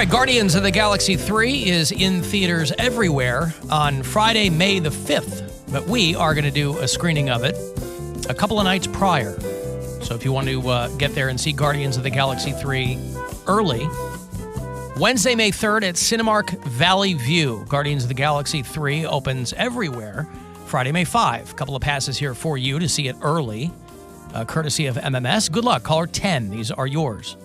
right, Guardians of the Galaxy 3 is in theaters everywhere on Friday, May the 5th. But we are going to do a screening of it a couple of nights prior. So if you want to get there and see Guardians of the Galaxy 3 early, Wednesday, May 3rd at Cinemark Valley View. Guardians of the Galaxy 3 opens everywhere Friday, May 5. A couple of passes here for you to see it early, courtesy of MMS. Good luck. Caller 10. These are yours.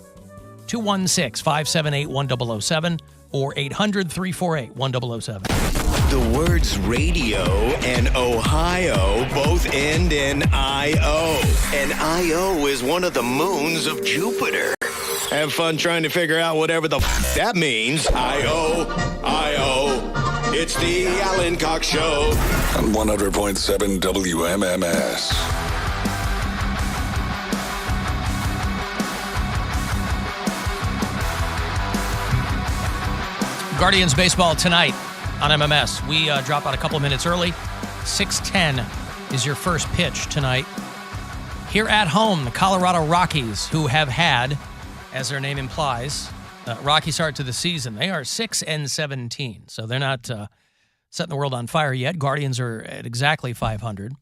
216-578-1007 or 800-348-1007. The words radio and Ohio both end in I-O. And I-O is one of the moons of Jupiter. Have fun trying to figure out whatever the that means. I-O, I-O. It's the Alan Cox Show. On 100.7 WMMS. Guardians baseball tonight on MMS. We drop out a couple of minutes early. 6:10 is your first pitch tonight. Here at home, the Colorado Rockies, who have had, as their name implies, rocky start to the season. They are 6-17, so they're not setting the world on fire yet. Guardians are at exactly 500.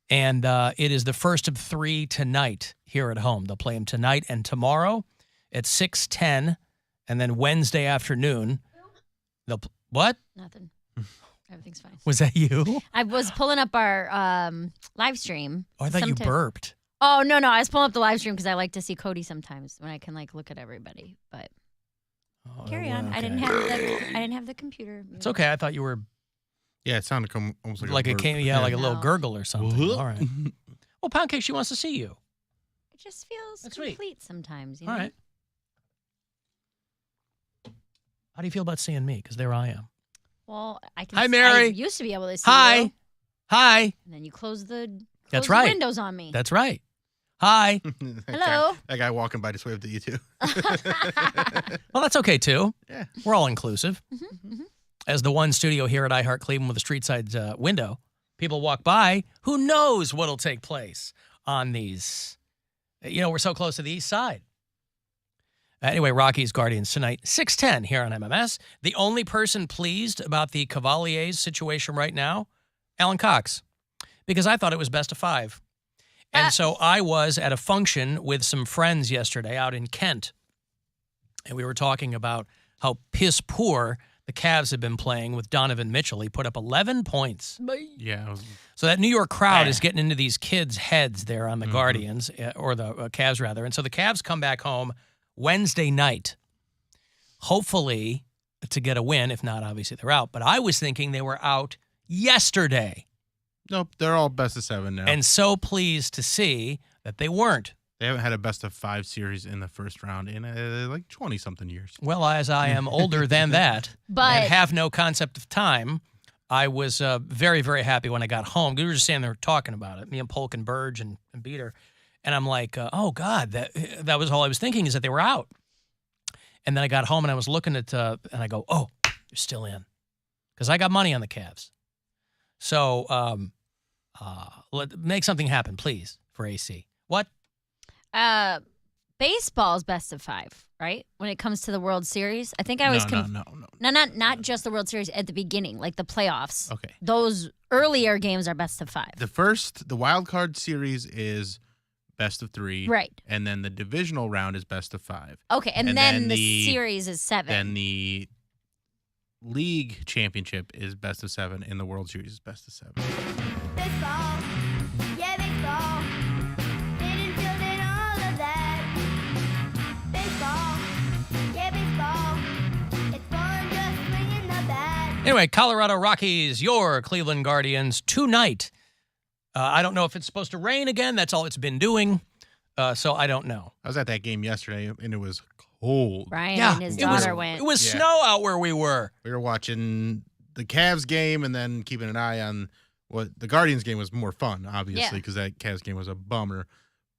And it is the first of three tonight here at home. They'll play them tonight and tomorrow at 6:10. And then Wednesday afternoon, they'll... What? Nothing. Everything's fine. Was that you? I was pulling up our live stream. Oh, I thought you burped. Oh, no. I was pulling up the live stream because I like to see Cody sometimes when I can look at everybody. But carry on. Okay. I didn't have the computer. It's okay. I thought you were... Yeah, it sounded almost like a burp. Like a little gurgle or something. All right. Well, Poundcake, she wants to see you. It just feels That's complete sweet. sometimes. All right. How do you feel about seeing me? Because there I am. Well, I can. Hi, Mary. I used to be able to see you. Hi. And then you close the windows on me. That's right. Hi. Hello. That guy walking by just waved at you, too. Well, that's okay, too. Yeah. We're all inclusive. Mm-hmm. As the one studio here at iHeart Cleveland with a street side window, people walk by. Who knows what'll take place on these? We're so close to the east side. Anyway, Rockies Guardians tonight, 6:10 here on MMS. The only person pleased about the Cavaliers situation right now, Alan Cox, because I thought it was best of 5. And so I was at a function with some friends yesterday out in Kent, and we were talking about how piss poor the Cavs have been playing with Donovan Mitchell. He put up 11 points. Yeah. So that New York crowd is getting into these kids' heads there on the Guardians, or the Cavs, rather. And so the Cavs come back home Wednesday night, hopefully to get a win. If not, obviously they're out. But I was thinking they were out yesterday. Nope, they're all best of 7 now. And so pleased to see that they weren't. They haven't had a best of 5 series in the first round in 20-something years. Well, as I am older than that and have no concept of time, I was very, very happy when I got home. We were just standing there talking about it, me and Polk and Burge and Beater. And I'm like, oh, God, that was all I was thinking is that they were out. And then I got home and I was looking at, and I go, oh, they're still in. Because I got money on the Cavs. So make something happen, please, for AC. What? Baseball's best of 5, right? When it comes to the World Series. I think I was... No. Not just the World Series at the beginning, like the playoffs. Okay. Those earlier games are best of 5. The wild card series is best of 3. Right. And then the divisional round is best of 5. Okay, and then the series is 7. Then the league championship is best of 7, and the World Series is best of 7. Baseball, yeah, baseball. Infield and all of that. Baseball, yeah, baseball. It's fun just swinging the bat. Anyway, Colorado Rockies, your Cleveland Guardians tonight. I don't know if it's supposed to rain again. That's all it's been doing. So I don't know. I was at that game yesterday, and it was cold. Brian and his daughter went. It was snow out where we were. We were watching the Cavs game and then keeping an eye on what the Guardians game was more fun, obviously, because that Cavs game was a bummer.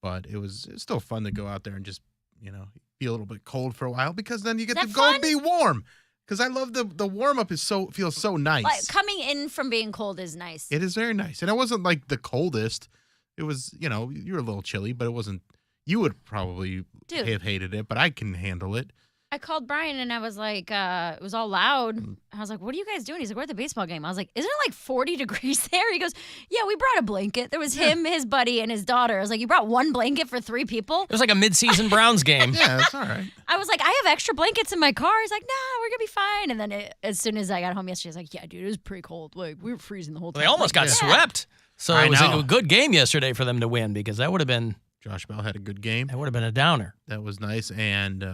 But it was still fun to go out there and just, be a little bit cold for a while because then you get to go and be warm. Because I love the warm-up feels so nice. Like, coming in from being cold is nice. It is very nice. And it wasn't like the coldest. It was, you were a little chilly, but it wasn't. You would probably have hated it, but I can handle it. I called Brian and I was like, it was all loud. I was like, what are you guys doing? He's like, we're at the baseball game. I was like, isn't it like 40 degrees there? He goes, yeah, we brought a blanket. There was him, his buddy, and his daughter. I was like, you brought one blanket for 3 people? It was like a mid-season Browns game. Yeah, that's all right. I was like, I have extra blankets in my car. He's like, nah, we're going to be fine. And then as soon as I got home yesterday, I was like, yeah, dude, it was pretty cold. Like, we were freezing the whole time. They almost got Yeah. swept. So I it was know. a good game yesterday for them to win because that would have been Josh Bell had a good game. a downer. That was nice. And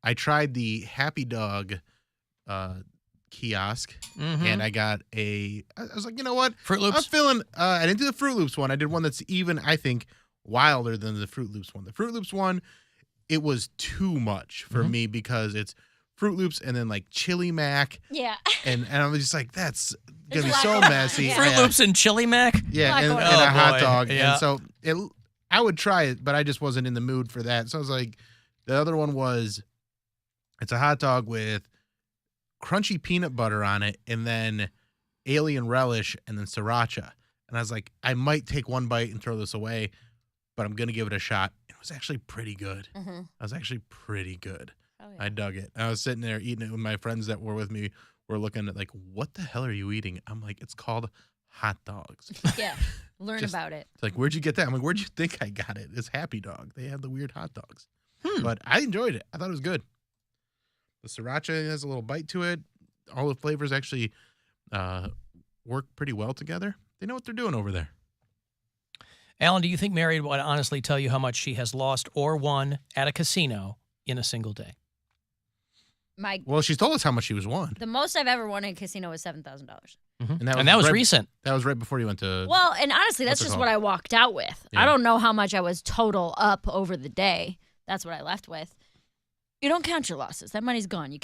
I tried the Happy Dog kiosk, and I got I was like, you know what? Fruit Loops? I'm feeling, I didn't do the Fruit Loops one. I did one that's even, I think, wilder than the Fruit Loops one. The Fruit Loops one, it was too much for me because it's Fruit Loops and then like chili mac. Yeah. And I was just like, that's There's going to a be lot so going on, messy. yeah. Fruit Loops and chili mac? Yeah, Lot and going a on. Oh, hot boy. dog. Yeah. And so I would try it, but I just wasn't in the mood for that. So I was like, the other one was, it's a hot dog with crunchy peanut butter on it and then alien relish and then sriracha. And I was like, I might take one bite and throw this away, but I'm going to give it a shot. It was actually pretty good. Mm-hmm. I was actually pretty good. Oh, yeah. I dug it. I was sitting there eating it with my friends that were with me. Were looking at like, what the hell are you eating? I'm like, it's called hot dogs. Yeah. Learn Just- about it. It's like, where'd you get that? I'm like, where'd you think I got it? It's Happy Dog. They have the weird hot dogs. But I enjoyed it. I thought it was good. The sriracha has a little bite to it. All the flavors actually work pretty well together. They know what they're doing over there. Alan, do you think Mary would honestly tell you how much she has lost or won at a casino in a single day? Well, she's told us how much she was won. The most I've ever won in a casino was $7,000. And that was right, recent. That was right before you went to. Well, and honestly, that's What's it just called? what I walked out with. Yeah. I don't know how much I was total up over the day. That's what I left with. You don't count your losses. That money's gone. You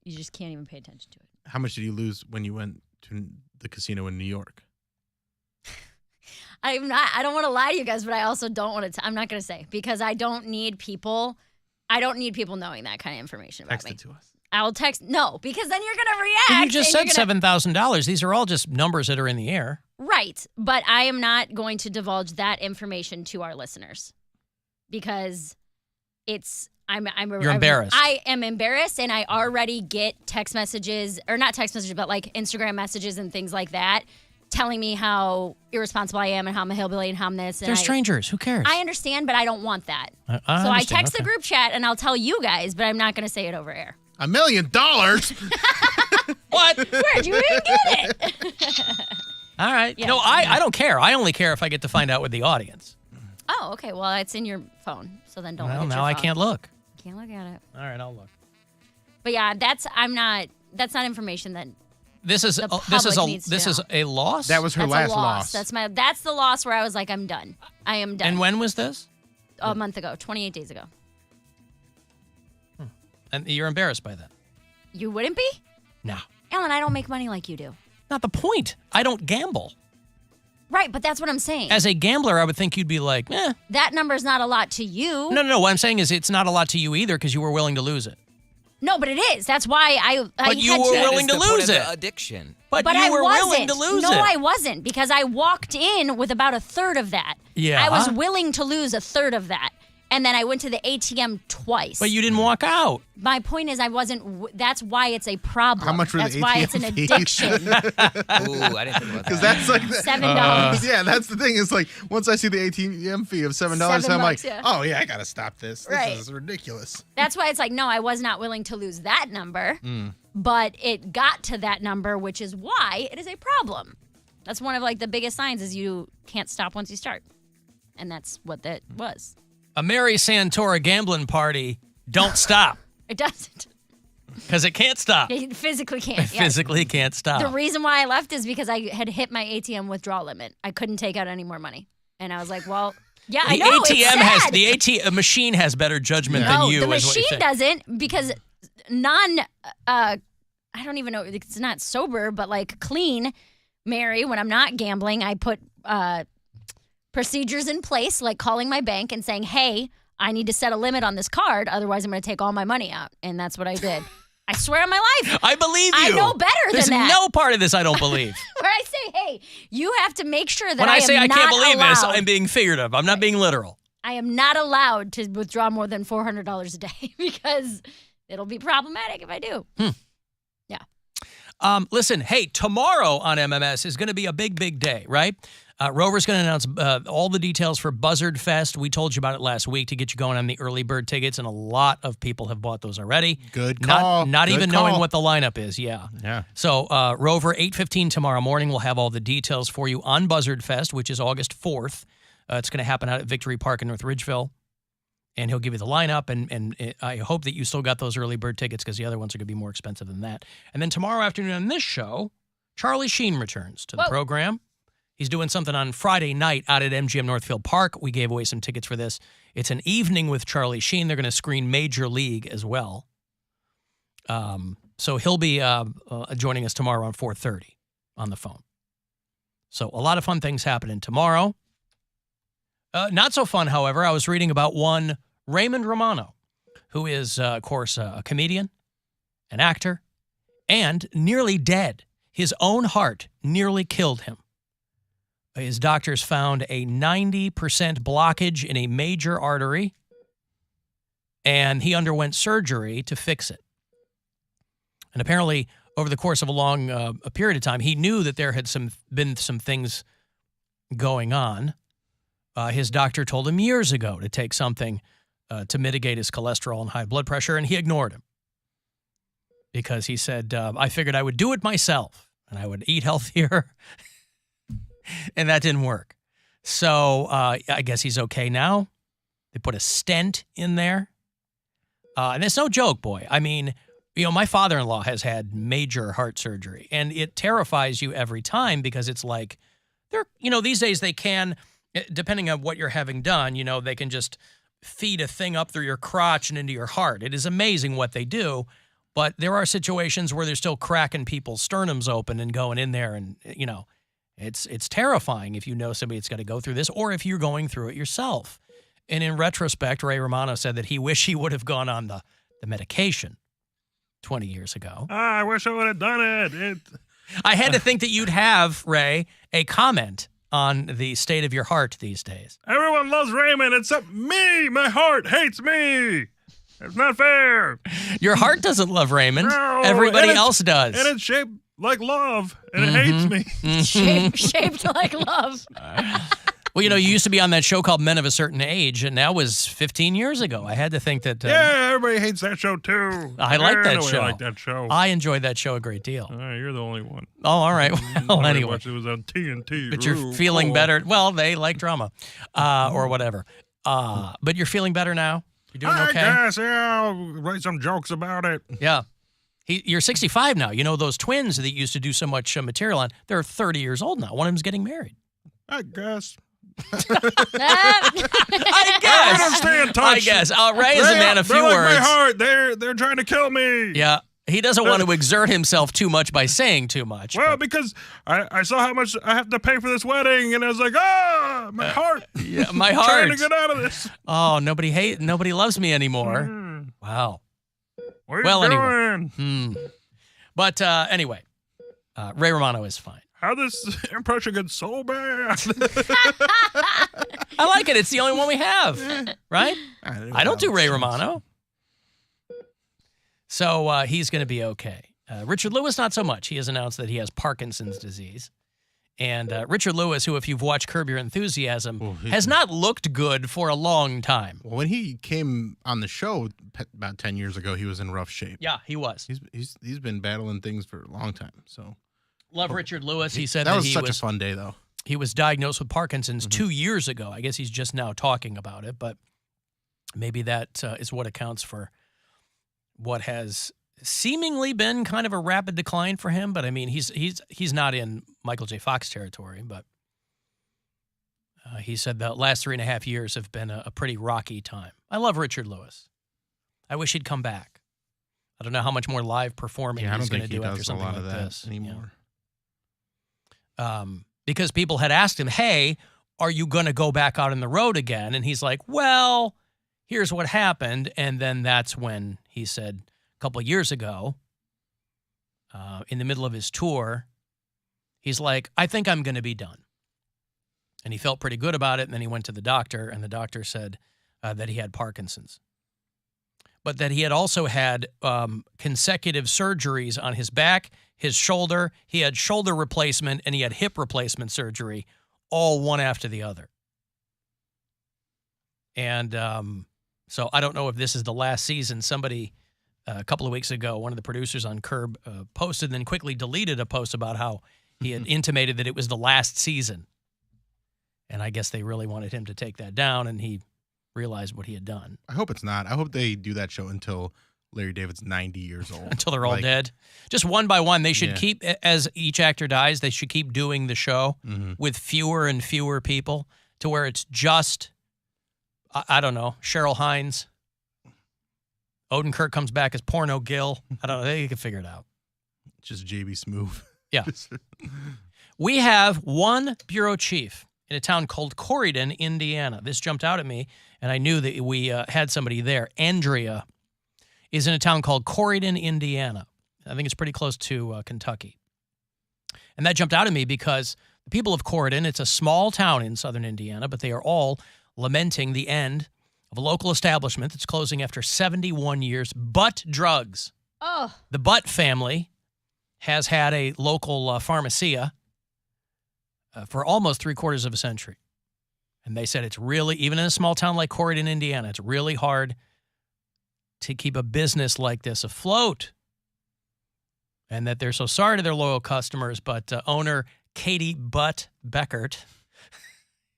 just can't even pay attention to it. How much did you lose when you went to the casino in New York? I don't want to lie to you guys, but I also don't want to. I'm not going to say because I don't need people knowing that kind of information about Text me. it to us. I will text. No, because then you're going to react. And you just and said you're gonna- $7,000. These are all just numbers that are in the air. Right, but I am not going to divulge that information to our listeners because You're embarrassed. I am embarrassed, and I already get text messages, or not text messages, but like Instagram messages and things like that, telling me how irresponsible I am and how I'm a hillbilly and how I'm this. And They're strangers. Who cares? I understand, but I don't want that. I So I understand. text the Okay. group chat, and I'll tell you guys, but I'm not going to say it over air. $1 million. What? Where'd you even get it? All right. Yeah. No, I don't care. I only care if I get to find out with the audience. Oh, okay. Well, it's in your phone, so then don't Well, look at now your I phone. can't look. Can't look at it. All right, I'll look. But yeah, that's not information that This is The this is public needs to this is know. a loss. That was her that's last a loss. loss. That's the loss where I was like, I'm done. I am done. And when was this? A month ago, 28 days ago. And you're embarrassed by that? You wouldn't be? No, Alan, I don't make money like you do. not the point. I don't gamble. Right, but that's what I'm saying. As a gambler, I would think you'd be like, eh. That number's not a lot to you. No. What I'm saying is, it's not a lot to you either because you were willing to lose it. No, but it is. That's why I But you had were to. willing to That is the point lose of it. the addiction. But But you I were wasn't. willing to lose no, it. I wasn't because I walked in with about a third of that. Yeah. I was willing to lose a third of that. And then I went to the ATM twice. But you didn't walk out. My point is, I wasn't. That's why it's a problem. How much were the That's why it's an ATM fees? addiction. Ooh, I didn't think about Because that. that's like $7. Yeah, that's the thing. Is like once I see the ATM fee of $7, I'm like, $7, yeah. oh yeah, I gotta stop this. This Right. is ridiculous. That's why it's like, no, I was not willing to lose that number, but it got to that number, which is why it is a problem. That's one of like the biggest signs is you can't stop once you start, and that's what that was. A Mary Santora gambling party. Don't stop It doesn't. because it can't stop. It physically It can't. yes. physically can't stop. The reason why I left is because I had hit my ATM withdrawal limit. I couldn't take out any more money, and I was like, well, yeah, I The know. it's ATM has sad. the ATM machine has better judgment No, than you. the is what you're machine saying. doesn't because I don't even know. It's not sober, but like clean, Mary. When I'm not gambling, I put procedures in place, like calling my bank and saying, "Hey, I need to set a limit on this card, otherwise I'm going to take all my money out." And that's what I did. I swear on my life. I believe you. I know better There's than that. no part of this I don't believe. Where I say, "Hey, you have to make sure that When I am say I not can't believe this, allowed- I'm being figurative. I'm not being literal. I am not allowed to withdraw more than $400 a day because it'll be problematic if I do. Listen, hey, tomorrow on MMS is going to be a big, big day, right? Rover's going to announce all the details for Buzzard Fest. We told you about it last week to get you going on the early bird tickets, and a lot of people have bought those already. Good call. Not Good even call. knowing what the lineup is, yeah. So Rover, 8:15 tomorrow morning, we'll have all the details for you on Buzzard Fest, which is August 4th. It's going to happen out at Victory Park in North Ridgeville. And he'll give you the lineup, and I hope that you still got those early bird tickets because the other ones are going to be more expensive than that. And then tomorrow afternoon on this show, Charlie Sheen returns to the program. He's doing something on Friday night out at MGM Northfield Park. We gave away some tickets for this. It's an evening with Charlie Sheen. They're going to screen Major League as well. So he'll be joining us tomorrow around 4:30 on the phone. So a lot of fun things happening tomorrow. Not so fun, however. I was reading about one Raymond Romano, who is, of course, a comedian, an actor, and nearly dead. His own heart nearly killed him. His doctors found a 90% blockage in a major artery, and he underwent surgery to fix it. And apparently, over the course of a long a period of time, he knew that there had been some things going on. His doctor told him years ago to take something to mitigate his cholesterol and high blood pressure, and he ignored him because he said, I figured I would do it myself and I would eat healthier, and that didn't work. So I guess he's okay now. They put a stent in there, and it's no joke, boy. I mean, my father-in-law has had major heart surgery, and it terrifies you every time because it's like, these days they can... Depending on what you're having done, they can just feed a thing up through your crotch and into your heart. It is amazing what they do, but there are situations where they're still cracking people's sternums open and going in there, and it's terrifying if you know somebody that's got to go through this, or if you're going through it yourself. And in retrospect, Ray Romano said that he wished he would have gone on the medication 20 years ago. I wish I would have done it. I had to think that you'd have, Ray, a comment on the state of your heart these days. Everyone loves Raymond except me. My heart hates me. It's not fair. Your heart doesn't love Raymond. No, Everybody else does. And it's shaped like love, and it hates me. Shaped like love. Well, you used to be on that show called Men of a Certain Age, and that was 15 years ago. I had to think that... yeah, everybody hates that show, too. I like that show. I like that show. I enjoyed that show a great deal. You're the only one. Oh, all right. Well, anyway. It was on TNT. But you're feeling better. Well, they like drama or whatever. But you're feeling better now? You're doing okay? I guess, yeah. I'll write some jokes about it. Yeah. You're 65 now. Those twins that you used to do so much material on, they're 30 years old now. One of them's getting married. I guess. I guess. I don't stay in touch. I guess. Ray is a man of few they're like words. my heart. They're trying to kill me. Yeah. He doesn't want to exert himself too much by saying too much. Well, because I saw how much I have to pay for this wedding, and I was like, my heart. Yeah, my heart. Trying to get out of this. Oh, nobody loves me anymore. Wow. What are you doing? Anyway. But anyway, Ray Romano is fine. How this impression gets so bad? I like it. It's the only one we have, right? I don't do Ray Romano. So he's going to be okay. Richard Lewis, not so much. He has announced that he has Parkinson's disease. And Richard Lewis, who, if you've watched Curb Your Enthusiasm, has not looked good for a long time. Well, when he came on the show about 10 years ago, he was in rough shape. Yeah, he was. He's been battling things for a long time. So love Richard Lewis. He said that that was he such a fun day, though. He was diagnosed with Parkinson's 2 years ago. I guess he's just now talking about it, but maybe that is what accounts for what has seemingly been kind of a rapid decline for him. But I mean, he's not in Michael J. Fox territory, but he said the last 3.5 years have been a pretty rocky time. I love Richard Lewis. I wish he'd come back. I don't know how much more live performing he's going to do after something like this anymore. Because people had asked him, hey, are you going to go back out on the road again? And he's like, well, here's what happened. And then that's when he said a couple of years ago, in the middle of his tour, he's like, I think I'm going to be done. And he felt pretty good about it. And then he went to the doctor, and the doctor said that he had Parkinson's. but that he had also had consecutive surgeries on his back, his shoulder. He had shoulder replacement, and he had hip replacement surgery, all one after the other. And so I don't know if this is the last season. Somebody a couple of weeks ago, one of the producers on Curb posted and then quickly deleted a post about how he had intimated that it was the last season. And I guess they really wanted him to take that down, and he realized what he had done. I hope it's not. I hope they do that show until Larry David's 90 years old. Until they're all dead. Just one by one. They should keep, as each actor dies, they should keep doing the show with fewer and fewer people to where it's just, I don't know, Cheryl Hines. Odenkirk comes back as Porno Gil. I don't know. They can figure it out. Just JB Smoove. Yeah. We have one bureau chief in a town called Corydon, Indiana. This jumped out at me, and I knew that we had somebody there. Andrea is in a town called Corydon, Indiana. I think it's pretty close to Kentucky. And that jumped out at me because the people of Corydon, it's a small town in southern Indiana, but they are all lamenting the end of a local establishment that's closing after 71 years. Butt Drugs. Oh. The Butt family has had a local pharmacia for almost 3/4 of a century. And they said it's really, even in a small town like Corydon, Indiana, it's really hard to keep a business like this afloat. And that they're so sorry to their loyal customers, but owner Katie Butt Beckert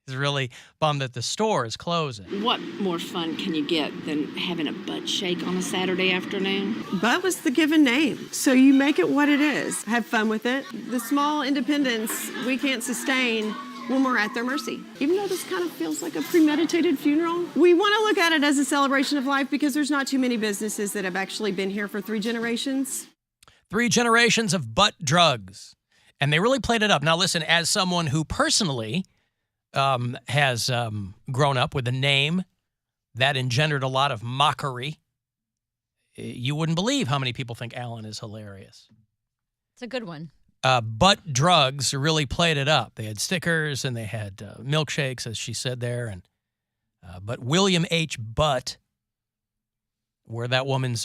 is really bummed that the store is closing. What more fun can you get than having a butt shake on a Saturday afternoon? Butt was the given name, so you make it what it is. Have fun with it. The small independence we can't sustain when we're at their mercy. Even though this kind of feels like a premeditated funeral, we want to look at it as a celebration of life because there's not too many businesses that have actually been here for 3 generations. 3 generations of Butt Drugs. And they really played it up. Now, listen, as someone who personally has grown up with a name that engendered a lot of mockery, you wouldn't believe how many people think Alan is hilarious. It's a good one. Butt Drugs really played it up. They had stickers and they had milkshakes, as she said there. And but William H. Butt, where that woman's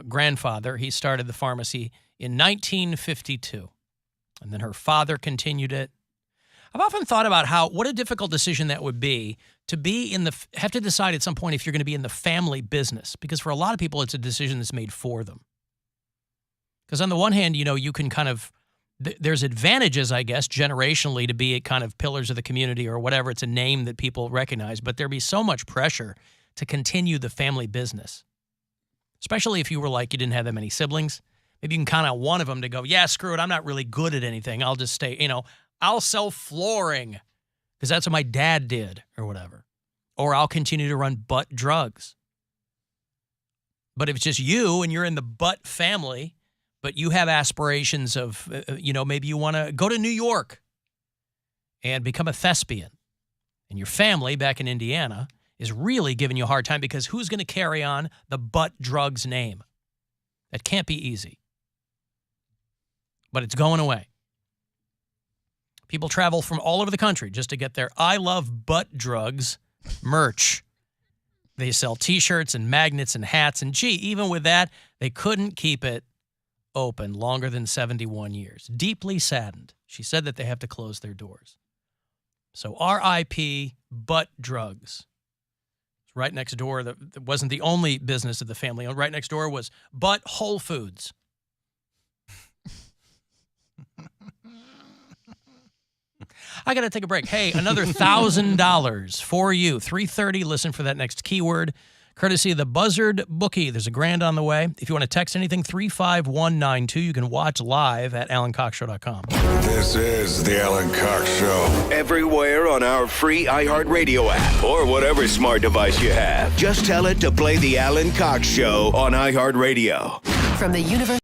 grandfather, he started the pharmacy in 1952. And then her father continued it. I've often thought about what a difficult decision that would be to be have to decide at some point if you're going to be in the family business, because for a lot of people, it's a decision that's made for them. Because on the one hand, you can kind of, there's advantages, I guess, generationally to be kind of pillars of the community or whatever. It's a name that people recognize, but there'd be so much pressure to continue the family business, especially if you were like, you didn't have that many siblings. Maybe you can count on one of them to go, yeah, screw it. I'm not really good at anything. I'll just stay, I'll sell flooring because that's what my dad did or whatever. Or I'll continue to run Butt Drugs. But if it's just you and you're in the Butt family, but you have aspirations of, maybe you want to go to New York and become a thespian, and your family back in Indiana is really giving you a hard time because who's going to carry on the Butt Drugs name? That can't be easy. But it's going away. People travel from all over the country just to get their I Love Butt Drugs merch. They sell T-shirts and magnets and hats. And gee, even with that, they couldn't keep it open longer than 71 years. Deeply saddened. She said that they have to close their doors. So R.I.P. Butt Drugs. It's right next door. That wasn't the only business of the family. Right next door was Butt Whole Foods. I got to take a break. Hey, another $1,000 for you. 3:30. Listen for that next keyword. Courtesy of the Buzzard Bookie. There's a grand on the way. If you want to text anything, 35192. You can watch live at AlanCoxShow.com. This is the Alan Cox Show. Everywhere on our free iHeartRadio app or whatever smart device you have. Just tell it to play the Alan Cox Show on iHeartRadio. From the universe.